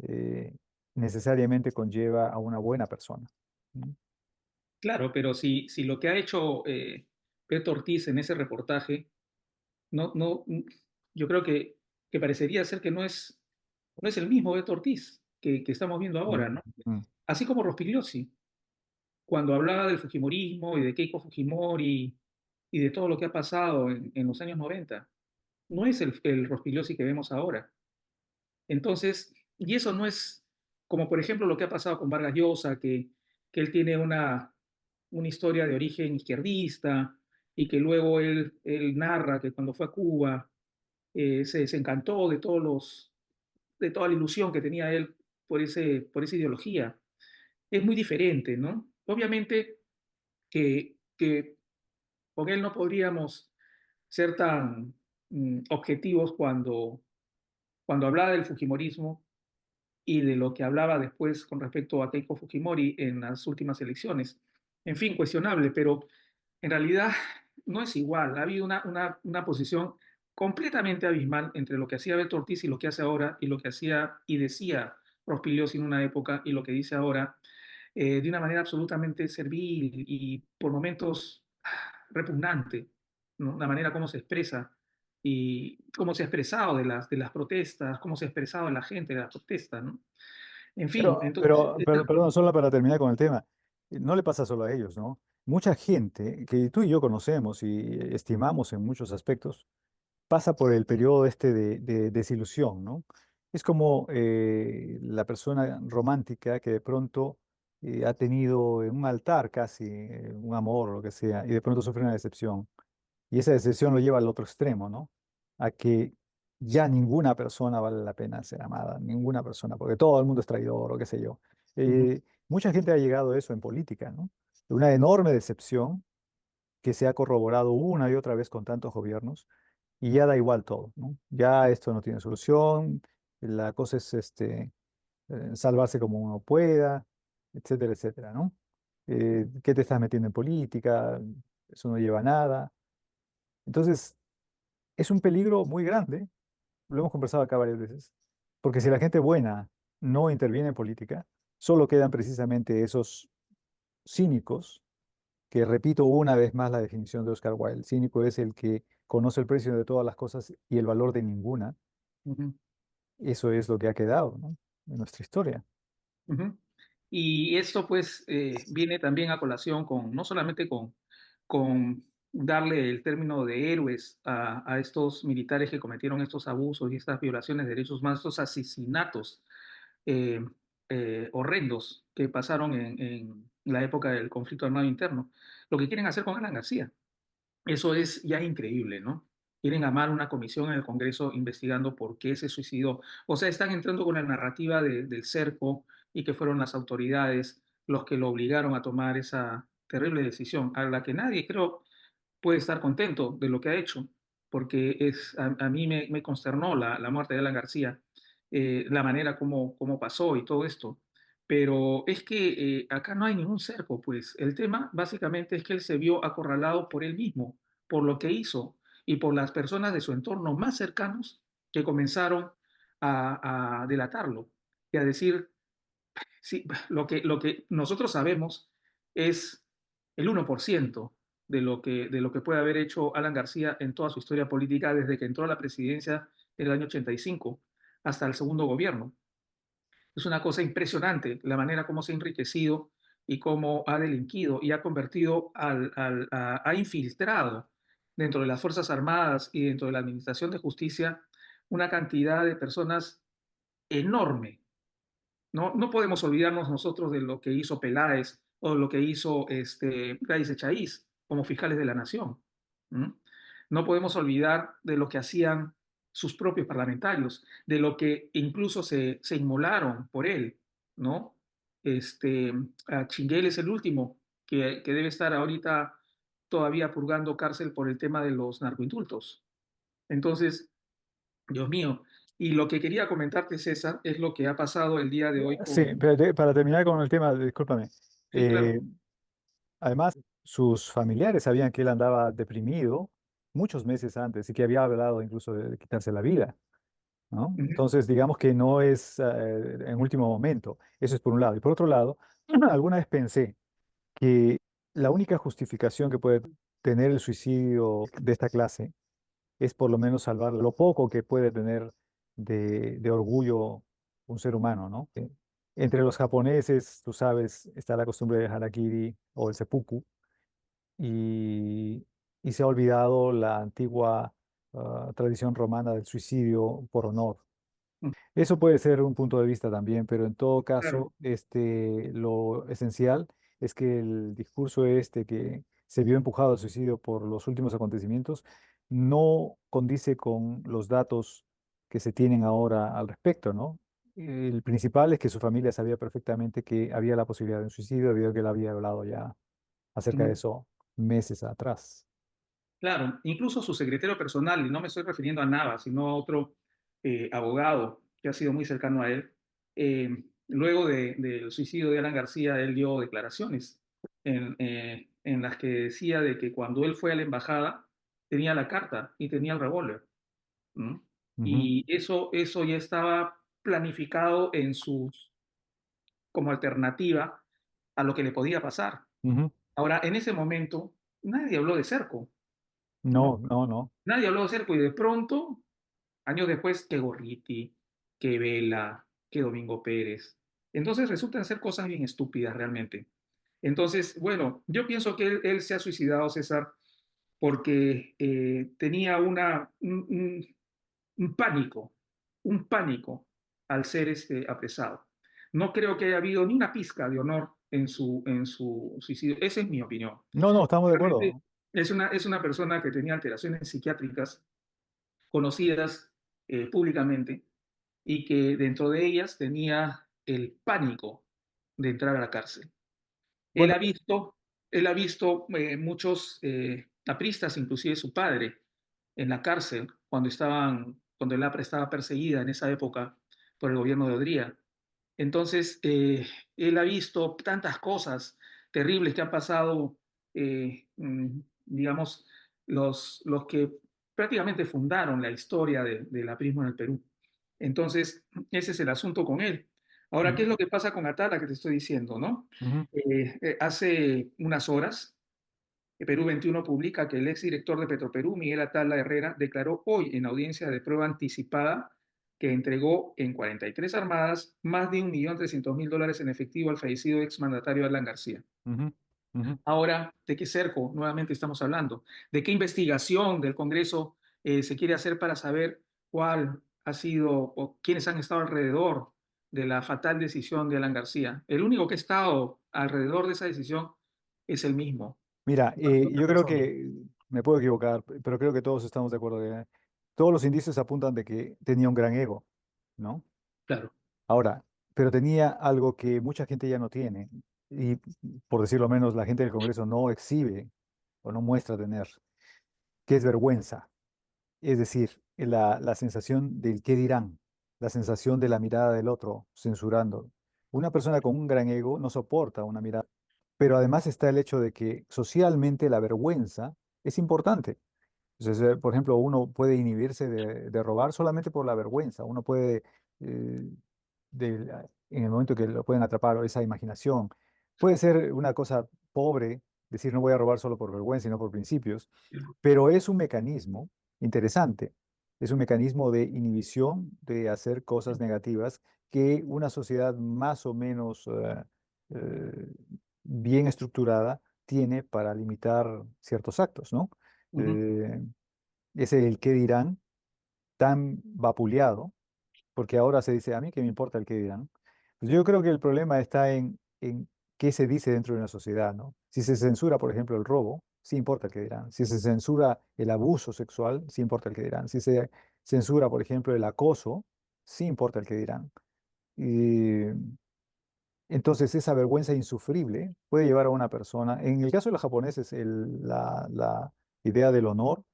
A: eh, necesariamente conlleva a una buena persona. ¿No?
B: Claro, pero si lo que ha hecho Beto Ortiz en ese reportaje, yo creo que parecería ser que no es el mismo Beto Ortiz que estamos viendo ahora,
A: Mm,
B: ¿no?
A: mm,
B: Así como Rospigliosi, cuando hablaba del Fujimorismo y de Keiko Fujimori y de todo lo que ha pasado en los años 90, no es el Rospigliosi que vemos ahora. Entonces, y eso no es como por ejemplo lo que ha pasado con Vargas Llosa, que él tiene una historia de origen izquierdista y que luego él narra que cuando fue a Cuba se desencantó de toda la ilusión que tenía él por esa ideología. Es muy diferente, ¿no? Obviamente que con él no podríamos ser tan objetivos cuando hablaba del Fujimorismo y de lo que hablaba después con respecto a Keiko Fujimori en las últimas elecciones. En fin, cuestionable, pero en realidad no es igual. Ha habido una posición completamente abismal entre lo que hacía Beto Ortiz y lo que hace ahora, y lo que hacía y decía Rospigliosi en una época y lo que dice ahora, de una manera absolutamente servil y por momentos repugnante, ¿no? La manera como se expresa y cómo se ha expresado de las protestas, cómo se ha expresado la gente de las protestas, ¿no? En fin, entonces,
A: Perdón, solo para terminar con el tema, no le pasa solo a ellos, ¿no? Mucha gente que tú y yo conocemos y estimamos en muchos aspectos, pasa por el periodo este de desilusión, ¿no? Es como la persona romántica que de pronto ha tenido en un altar casi un amor o lo que sea, y de pronto sufre una decepción. Y esa decepción lo lleva al otro extremo, ¿no? A que ya ninguna persona vale la pena ser amada, ninguna persona, porque todo el mundo es traidor o qué sé yo.
B: ujú,
A: Mucha gente ha llegado a eso en política, ¿no? Una enorme decepción que se ha corroborado una y otra vez con tantos gobiernos y ya da igual todo, ¿no? Ya esto no tiene solución, la cosa es salvarse como uno pueda, etcétera, etcétera, ¿no? ¿Qué te estás metiendo en política? Eso no lleva a nada. Entonces, es un peligro muy grande, lo hemos conversado acá varias veces, porque si la gente buena no interviene en política, solo quedan precisamente esos cínicos que repito una vez más la definición de Oscar Wilde. El cínico es el que conoce el precio de todas las cosas y el valor de ninguna.
B: Ujú,
A: Eso es lo que ha quedado, ¿no? En nuestra historia.
B: ujú. Y esto pues viene también a colación con, no solamente con darle el término de héroes a estos militares que cometieron estos abusos y estas violaciones de derechos humanos, estos asesinatos eh, horrendos que pasaron en la época del conflicto armado interno, lo que quieren hacer con Alan García. Eso es ya increíble, ¿no? Quieren armar una comisión en el Congreso investigando por qué se suicidó. O sea, están entrando con la narrativa del cerco y que fueron las autoridades los que lo obligaron a tomar esa terrible decisión, a la que nadie, creo, puede estar contento de lo que ha hecho, porque a mí me consternó la muerte de Alan García, la manera como pasó y todo esto. Pero es que acá no hay ningún cerco, pues el tema básicamente es que él se vio acorralado por él mismo, por lo que hizo y por las personas de su entorno más cercanos que comenzaron a delatarlo y a decir, sí, lo que nosotros sabemos es el 1% de lo que puede haber hecho Alan García en toda su historia política desde que entró a la presidencia en el año 85 hasta el segundo gobierno. Es una cosa impresionante la manera como se ha enriquecido y cómo ha delinquido y ha convertido, ha infiltrado dentro de las Fuerzas Armadas y dentro de la Administración de Justicia una cantidad de personas enorme. No podemos olvidarnos nosotros de lo que hizo Peláez o lo que hizo Gladys Echaíz como fiscales de la Nación. ¿Mm? No podemos olvidar de lo que hacían sus propios parlamentarios, de lo que incluso se inmolaron por él, ¿no? A Chinguel es el último que debe estar ahorita todavía purgando cárcel por el tema de los narcoindultos. Entonces, Dios mío. Y lo que quería comentarte, César, es lo que ha pasado el día de hoy
A: Sí,
B: con...
A: pero para terminar con el tema, discúlpame.
B: Sí, claro.
A: eh, Además, sus familiares sabían que él andaba deprimido muchos meses antes y que había hablado incluso de quitarse la vida, ¿no?
B: Ujú,
A: Entonces, digamos que no es en último momento. Eso es por un lado. Y por otro lado, alguna vez pensé que la única justificación que puede tener el suicidio de esta clase es por lo menos salvar lo poco que puede tener de orgullo un ser humano, ¿no? Entre los japoneses, tú sabes, está la costumbre del harakiri o el seppuku, y, y se ha olvidado la antigua tradición romana del suicidio por honor.
B: ujú,
A: Eso puede ser un punto de vista también, pero en todo
B: claro.
A: caso, lo esencial es que el discurso que se vio empujado al suicidio por los últimos acontecimientos no condice con los datos que se tienen ahora al respecto, ¿no? El principal es que su familia sabía perfectamente que había la posibilidad de un suicidio debido a que él había hablado ya acerca de
B: Ujú.
A: eso meses atrás.
B: Claro, incluso su secretario personal, y no me estoy refiriendo a Nava, sino a otro abogado que ha sido muy cercano a él, luego del suicidio de Alan García, él dio declaraciones en las que decía de que cuando él fue a la embajada tenía la carta y tenía el revólver. ¿No?
A: Ujú,
B: Y eso ya estaba planificado como alternativa a lo que le podía pasar.
A: ujú.
B: Ahora, en ese momento, nadie habló de cerco,
A: No,
B: ¿no?
A: no, no.
B: Nadie habló de cerco y de pronto, años después, que Gorriti, que Vela, que Domingo Pérez. Entonces resultan ser cosas bien estúpidas realmente. Entonces, bueno, yo pienso que él se ha suicidado, César, porque tenía un pánico al ser apresado. No creo que haya habido ni una pizca de honor en su suicidio. Esa es mi opinión.
A: No, no, estamos de
B: Realmente
A: acuerdo.
B: es una persona que tenía alteraciones psiquiátricas conocidas públicamente y que dentro de ellas tenía el pánico de entrar a la cárcel. Él
A: Bueno,
B: ha visto, él ha visto muchos apristas, inclusive su padre, en la cárcel cuando el APRA estaba perseguida en esa época por el gobierno de Odría. Entonces, él ha visto tantas cosas terribles que han pasado, digamos, los que prácticamente fundaron la historia del aprismo en el Perú. Entonces, ese es el asunto con él. Ahora, ¿qué es
A: ujú,
B: lo que pasa con Atala que te estoy diciendo, no?
A: ujú,
B: Hace unas horas, Perú 21 publica que el exdirector de Petroperú, Miguel Atala Herrera, declaró hoy en audiencia de prueba anticipada que entregó en 43 armadas más de $1.300.000 en efectivo al fallecido exmandatario Alan García.
A: Ujú, ujú.
B: Ahora, ¿de qué cerco nuevamente estamos hablando? ¿De qué investigación del Congreso se quiere hacer para saber cuál ha sido o quiénes han estado alrededor de la fatal decisión de Alan García? El único que ha estado alrededor de esa decisión es el mismo,
A: Mira,
B: otra
A: yo creo
B: persona.
A: que me puedo equivocar, pero creo que todos estamos de acuerdo que todos los indicios apuntan de que tenía un gran ego, ¿no?
B: Claro.
A: Ahora, pero tenía algo que mucha gente ya no tiene, y por decirlo menos, la gente del Congreso no exhibe o no muestra tener, que es vergüenza. Es decir, la sensación del qué dirán, la sensación de la mirada del otro censurando. Una persona con un gran ego no soporta una mirada, pero además está el hecho de que socialmente la vergüenza es importante. Entonces, por ejemplo, uno puede inhibirse de robar solamente por la vergüenza. Uno puede, eh, en el momento que lo pueden atrapar, o esa imaginación, puede ser una cosa pobre, decir no voy a robar solo por vergüenza y no por principios, pero es un mecanismo interesante. Es un mecanismo de inhibición de hacer cosas negativas que una sociedad más o menos eh, bien estructurada tiene para limitar ciertos actos, ¿no?
B: Ujú,
A: eh, Ese el qué dirán tan vapuleado, porque ahora se dice, a mí qué me importa el qué dirán. Pues yo creo que el problema está en qué se dice dentro de una sociedad, ¿no? Si se censura, por ejemplo, el robo, sí importa el qué dirán. Si se censura el abuso sexual, sí importa el qué dirán. Si se censura, por ejemplo, el acoso, sí importa el qué dirán. Y entonces esa vergüenza insufrible puede llevar a una persona, en el caso de los japoneses, la idea del honor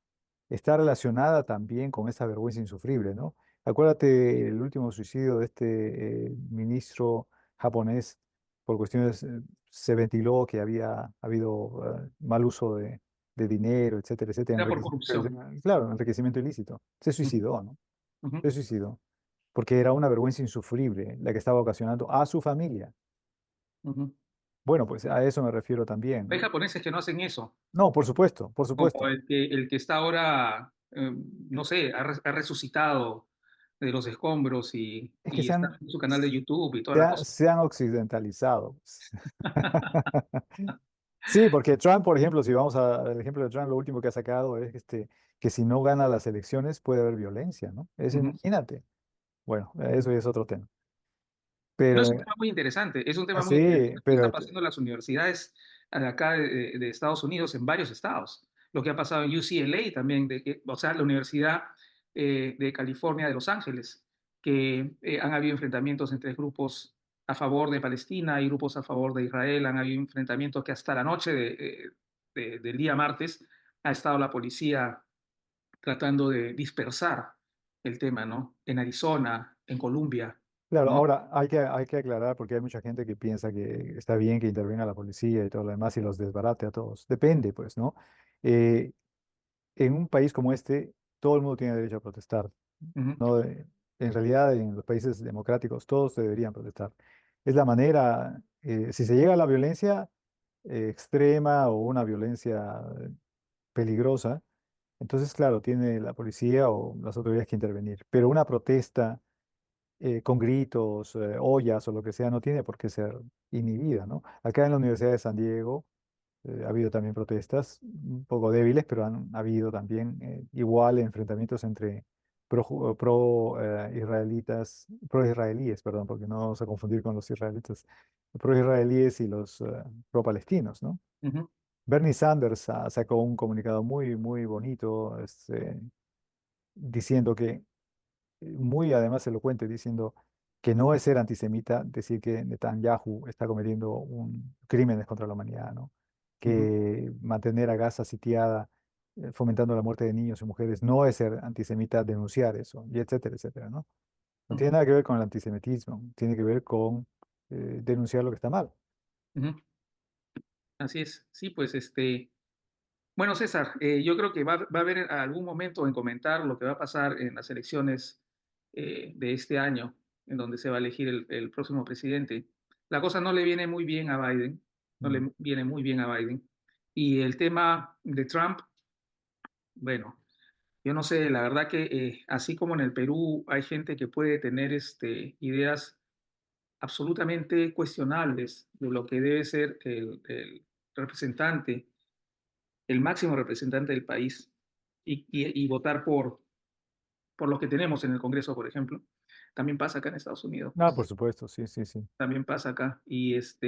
A: está relacionada también con esa vergüenza insufrible, ¿no? Acuérdate el último suicidio de este ministro japonés por cuestiones, se ventiló que había habido mal uso de dinero, etcétera, etcétera,
B: era por corrupción.
A: claro, enriquecimiento ilícito. Se
B: Ujú,
A: suicidó, ¿no?
B: ujú,
A: Se suicidó, porque era una vergüenza insufrible la que estaba ocasionando a su familia.
B: ujú.
A: Bueno, pues a eso me refiero también,
B: Hay
A: ¿no?
B: japoneses que no hacen eso,
A: No, por supuesto, por
B: como
A: supuesto.
B: el que está ahora, no sé, ha resucitado de los escombros
A: Es que
B: y está en su canal de YouTube y toda
A: se,
B: la cosa.
A: se han occidentalizado. Sí, porque Trump, por ejemplo, si vamos al ejemplo de Trump, lo último que ha sacado es que si no gana las elecciones puede haber violencia, ¿no? Eso
B: Ujú,
A: imagínate. Bueno,
B: ujú.
A: eso ya es otro tema.
B: No, es
A: Pero
B: un tema muy interesante, es un tema muy
A: sí,
B: interesante que está pasando en las universidades de acá de Estados Unidos, en varios estados. Lo que ha pasado en UCLA también, o sea, la Universidad de California de Los Ángeles, que han habido enfrentamientos entre grupos a favor de Palestina y grupos a favor de Israel, han habido enfrentamientos que hasta la noche del día martes ha estado la policía tratando de dispersar el tema, ¿no? En Arizona, en Colombia,
A: claro,
B: ¿no?
A: ahora hay que aclarar porque hay mucha gente que piensa que está bien que intervenga la policía y todo lo demás y los desbarate a todos. Depende, pues, ¿no? Eh, en un país como este, todo el mundo tiene derecho a protestar,
B: Ujú,
A: ¿no? En realidad, en los países democráticos, todos deberían protestar. Es la manera, si se llega a la violencia extrema o una violencia peligrosa, entonces, claro, tiene la policía o las autoridades que intervenir. Pero una protesta con gritos, ollas o lo que sea, no tiene por qué ser inhibida, ¿no? Acá en la Universidad de San Diego ha habido también protestas un poco débiles, pero han habido también igual enfrentamientos entre israelitas, pro israelíes, perdón, porque no vamos a confundir con los israelitas, pro israelíes y los pro palestinos, ¿no?
B: ujú,
A: Bernie Sanders sacó un comunicado muy bonito, diciendo que muy además elocuente diciendo que no es ser antisemita decir que Netanyahu está cometiendo un crímenes contra la humanidad, ¿no?
B: ujú,
A: Que mantener a Gaza sitiada, fomentando la muerte de niños y mujeres, no es ser antisemita denunciar eso, y etcétera, etcétera, ¿no? No tiene
B: ujú,
A: nada que ver con el antisemitismo, tiene que ver con denunciar lo que está mal.
B: ujú. Así es. Sí, pues bueno, César, yo creo que va a haber algún momento en comentar lo que va a pasar en las elecciones de este año, en donde se va a elegir el próximo presidente. La cosa no le viene muy bien a Biden, no
A: Mm,
B: le viene muy bien a Biden. Y el tema de Trump, bueno, yo no sé, la verdad que así como en el Perú hay gente que puede tener ideas absolutamente cuestionables de lo que debe ser el representante, el máximo representante del país, y votar por lo que tenemos en el Congreso, por ejemplo, también pasa acá en Estados Unidos,
A: Ah, por
B: pues,
A: supuesto, sí, sí, sí.
B: también pasa acá. Y es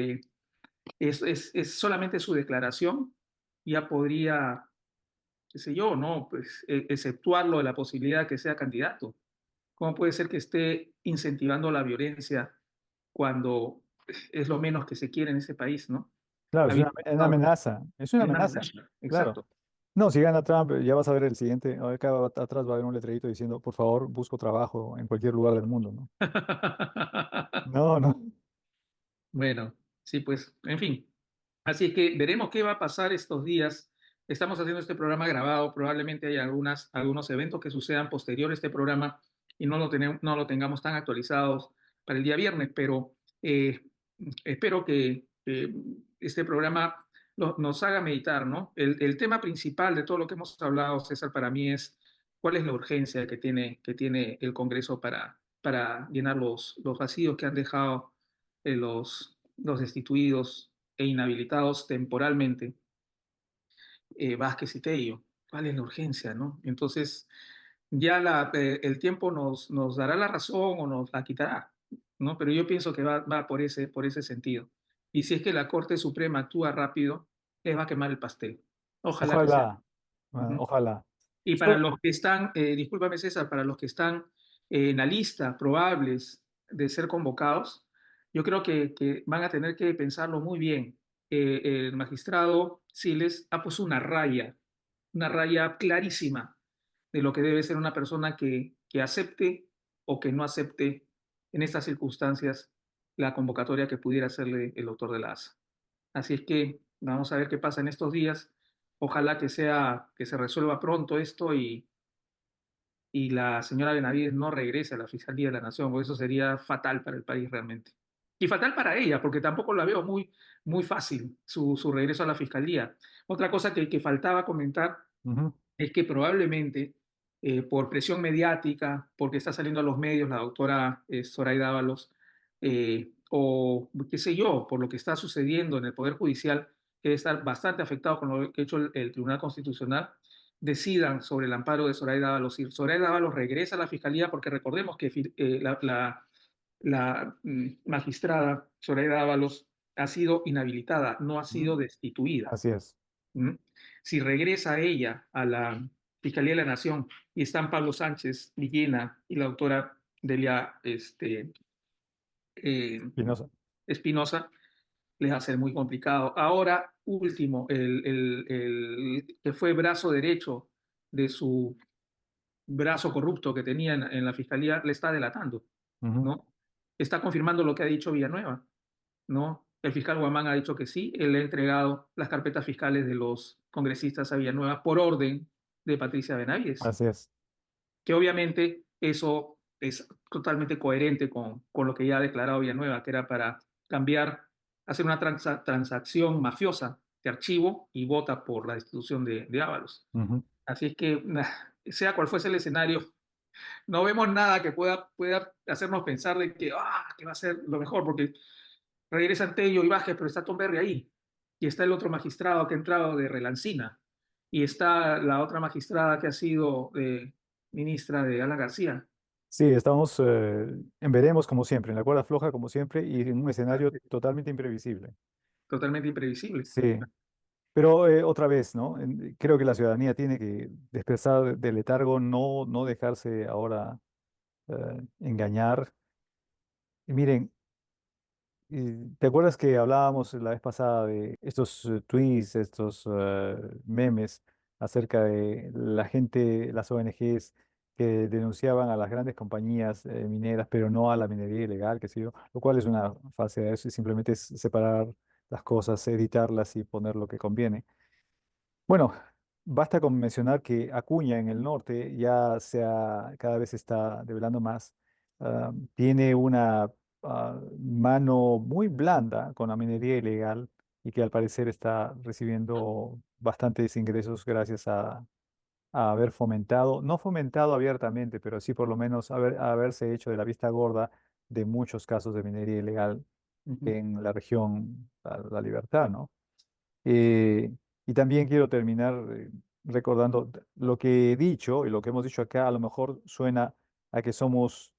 B: solamente su declaración, ya podría, qué sé yo, ¿no? Pues exceptuarlo de la posibilidad de que sea candidato. ¿Cómo puede ser que esté incentivando la violencia cuando es lo menos que se quiere en ese país, ¿no?
A: Claro, es
B: Habiendo
A: una
B: estado
A: amenaza, es una
B: en una
A: amenaza,
B: amenaza.
A: claro.
B: Exacto.
A: No, si gana Trump, ya vas a ver el siguiente, acá atrás va a haber un letrerito diciendo, por favor, busco trabajo en cualquier lugar del mundo, ¿no? No, no.
B: Bueno, sí, pues, en fin. Así es que veremos qué va a pasar estos días. Estamos haciendo este programa grabado, probablemente hay algunos eventos que sucedan posterior a este programa y no lo tengamos tan actualizados para el día viernes, pero espero que este programa nos haga meditar, ¿no? El tema principal de todo lo que hemos hablado, César, para mí es cuál es la urgencia que tiene el Congreso para llenar los vacíos que han dejado los destituidos e inhabilitados temporalmente, Vázquez y Tello. ¿Cuál es la urgencia, no? Entonces, ya el tiempo nos dará la razón o nos la quitará, ¿no? Pero yo pienso que va por ese sentido. Y si es que la Corte Suprema actúa rápido, les va a quemar el pastel. Ojalá que sea.
A: Ojalá,
B: Ujú.
A: ojalá.
B: Y para
A: So-
B: los que están, discúlpame César, para los que están en la lista probables de ser convocados, yo creo que van a tener que pensarlo muy bien. El magistrado Siles ha puesto una raya clarísima de lo que debe ser una persona que acepte o que no acepte en estas circunstancias la convocatoria que pudiera hacerle el autor de la ASA. Así es que vamos a ver qué pasa en estos días. Ojalá que se resuelva pronto esto y la señora Benavides no regrese a la Fiscalía de la Nación, porque eso sería fatal para el país realmente. Y fatal para ella, porque tampoco la veo muy fácil su regreso a la Fiscalía. Otra cosa que faltaba comentar
A: Ujú.
B: es que probablemente por presión mediática, porque está saliendo a los medios la doctora Zoraida Ábalos, o qué sé yo, por lo que está sucediendo en el Poder Judicial, que debe estar bastante afectado con lo que ha hecho el Tribunal Constitucional, decidan sobre el amparo de Zoraida Ábalos. Y Zoraida Ábalos regresa a la Fiscalía, porque recordemos que la magistrada Zoraida Ábalos ha sido inhabilitada, no ha
A: Ujú.
B: sido destituida.
A: Así es.
B: ¿Mm? Si regresa ella a la Fiscalía de la Nación y están Pablo Sánchez, Villena y la doctora Delia eh,
A: Espinosa.
B: Espinosa, les va a ser muy complicado. Ahora, último, el que fue brazo derecho de su brazo corrupto que tenía en la Fiscalía, le está delatando,
A: Ujú.
B: ¿no? Está confirmando lo que ha dicho Villanueva, ¿no? El fiscal Guamán ha dicho que sí, él le ha entregado las carpetas fiscales de los congresistas a Villanueva por orden de Patricia Benavides,
A: Así es.
B: que obviamente eso es totalmente coherente con lo que ya ha declarado Villanueva, que era para cambiar, hacer una transacción mafiosa de archivo y vota por la destitución de Ábalos.
A: Ujú.
B: Así es que, sea cual fuese el escenario, no vemos nada que pueda hacernos pensar de que va a ser lo mejor, porque regresan Tello y Vázquez, pero está Tom Berry ahí. Y está el otro magistrado que ha entrado de Relancina. Y está la otra magistrada que ha sido ministra de Alan García.
A: Sí, estamos en veremos como siempre, en la cuerda floja como siempre y en un escenario totalmente imprevisible.
B: Totalmente imprevisible.
A: Sí, pero otra vez, ¿no? Creo que la ciudadanía tiene que despertar del letargo, no dejarse ahora engañar. Y miren, ¿te acuerdas que hablábamos la vez pasada de estos tweets, estos memes acerca de la gente, las ONGs que denunciaban a las grandes compañías mineras, pero no a la minería ilegal, qué sé yo? Lo cual es una falsedad, eso simplemente es separar las cosas, editarlas y poner lo que conviene. Bueno, basta con mencionar que Acuña en el norte cada vez está develando más. Tiene una mano muy blanda con la minería ilegal. y que al parecer está recibiendo bastantes ingresos gracias a haber fomentado, no fomentado abiertamente, pero sí por lo menos haberse hecho de la vista gorda de muchos casos de minería ilegal
B: ujú,
A: en la región La Libertad, ¿no? Eh, y también quiero terminar recordando lo que he dicho y lo que hemos dicho acá, a lo mejor suena a que somos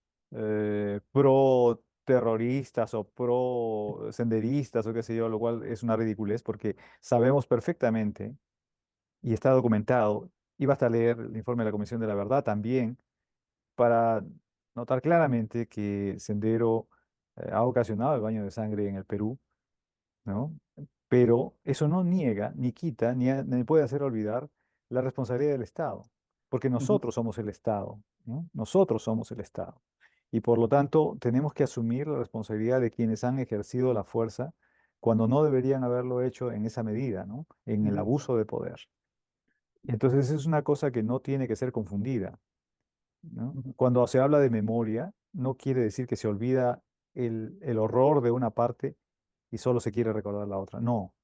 A: pro terroristas o pro senderistas o qué sé yo, lo cual es una ridiculez porque sabemos perfectamente y está documentado, y basta leer el informe de la Comisión de la Verdad también para notar claramente que Sendero ha ocasionado el baño de sangre en el Perú, ¿no? Pero eso no niega, ni quita, ni puede hacer olvidar la responsabilidad del Estado, porque
B: ujú,
A: nosotros somos el Estado, ¿no? Nosotros somos el Estado. Y por lo tanto, tenemos que asumir la responsabilidad de quienes han ejercido la fuerza cuando no deberían haberlo hecho en esa medida, ¿no? En el
B: ujú,
A: abuso de poder. Entonces, es una cosa que no tiene que ser confundida, ¿no?
B: ujú,
A: Cuando se habla de memoria, no quiere decir que se olvida el horror de una parte y solo se quiere recordar la otra. No.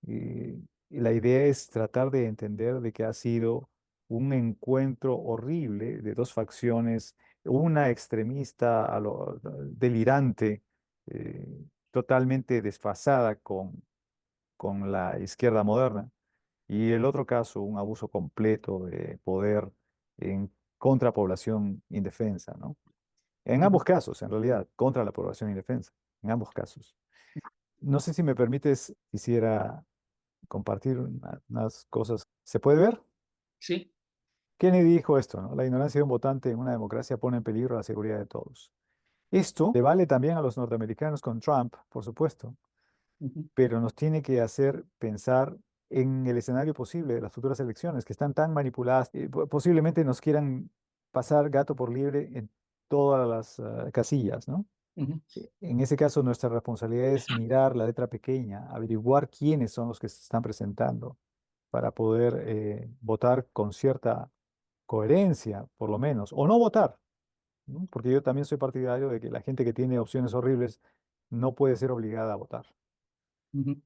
A: Y la idea es tratar de entender de que ha sido un encuentro horrible de dos facciones, una extremista delirante, totalmente desfasada con la izquierda moderna, y el otro caso, un abuso completo de poder en contra población indefensa, ¿no? En
B: ujú.
A: ambos casos, en realidad, contra la población indefensa, en ambos casos. No sé si me permites, quisiera compartir unas cosas. ¿Se puede ver?
B: Sí.
A: Kennedy dijo esto, ¿no? La ignorancia de un votante en una democracia pone en peligro la seguridad de todos. Esto le vale también a los norteamericanos con Trump, por supuesto,
B: Ujú,
A: pero nos tiene que hacer pensar en el escenario posible de las futuras elecciones, que están tan manipuladas, posiblemente nos quieran pasar gato por liebre en todas las casillas, ¿no?
B: ujú,
A: En ese caso, nuestra responsabilidad es mirar la letra pequeña, averiguar quiénes son los que se están presentando para poder votar con cierta coherencia, por lo menos, o no votar, ¿no? Porque yo también soy partidario de que la gente que tiene opciones horribles no puede ser obligada a votar.
B: ujú,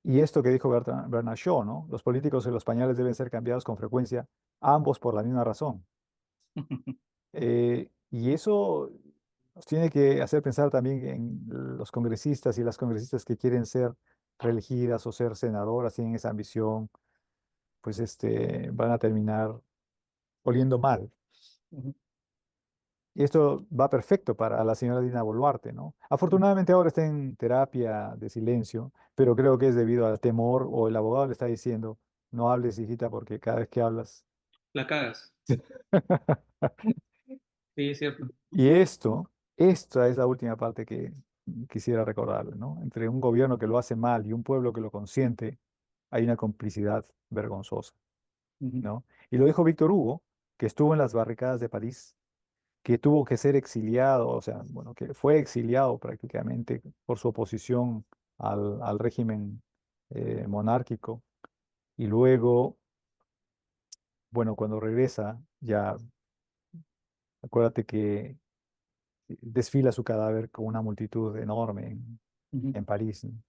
A: Y esto que dijo Bernard Shaw, ¿no? Los políticos y los pañales deben ser cambiados con frecuencia, ambos por la misma razón. Y eso nos tiene que hacer pensar también en los congresistas y las congresistas que quieren ser reelegidas o ser senadoras, tienen esa ambición, pues van a terminar oliendo mal.
B: ujú,
A: Y esto va perfecto para la señora Dina Boluarte, ¿no? Afortunadamente ahora está en terapia de silencio, pero creo que es debido al temor o el abogado le está diciendo, no hables, hijita, porque cada vez que hablas...
B: La cagas. Sí, es cierto.
A: Y esta es la última parte que quisiera recordarle, ¿no? Entre un gobierno que lo hace mal y un pueblo que lo consiente, hay una complicidad vergonzosa,
B: Ujú,
A: ¿no? Y lo dijo Víctor Hugo, que estuvo en las barricadas de París, que tuvo que ser exiliado, o sea, bueno, que fue exiliado prácticamente por su oposición al régimen monárquico. Y luego, bueno, cuando regresa, ya acuérdate que desfila su cadáver con una multitud enorme
B: ujú,
A: en París, ¿no?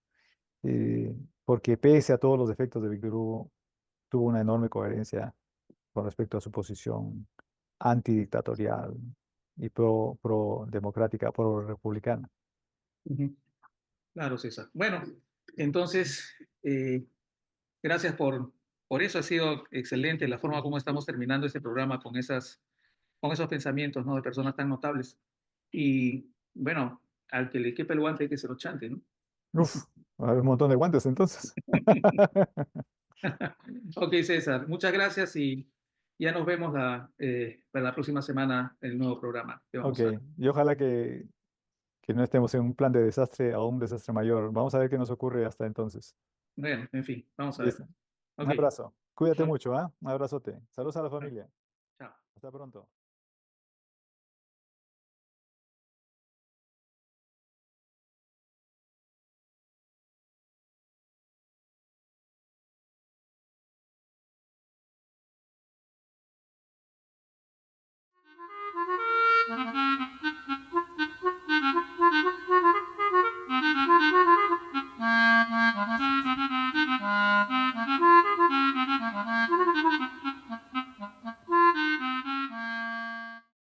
A: Porque pese a todos los defectos de Víctor Hugo, tuvo una enorme coherencia con respecto a su posición antidictatorial y pro democrática, pro republicana.
B: ujú. Claro, César. Bueno, entonces, gracias por eso. Ha sido excelente la forma como estamos terminando este programa con esos pensamientos, ¿no? De personas tan notables. Y bueno, al que le quepa el guante hay que se lo chante, ¿no?
A: Uf, hay un montón de guantes entonces.
B: Ok, César, muchas gracias y ya nos vemos para la próxima semana en el nuevo programa que
A: Ok,
B: vamos a...
A: y ojalá que no estemos en un plan de desastre o un desastre mayor. Vamos a ver qué nos ocurre hasta entonces.
B: Bueno, en fin, vamos a ver.
A: Listo.
B: Ok,
A: Un abrazo. Cuídate
B: ok,
A: mucho, ¿ah? Un abrazote. Saludos a la familia.
B: chao.
A: Hasta pronto.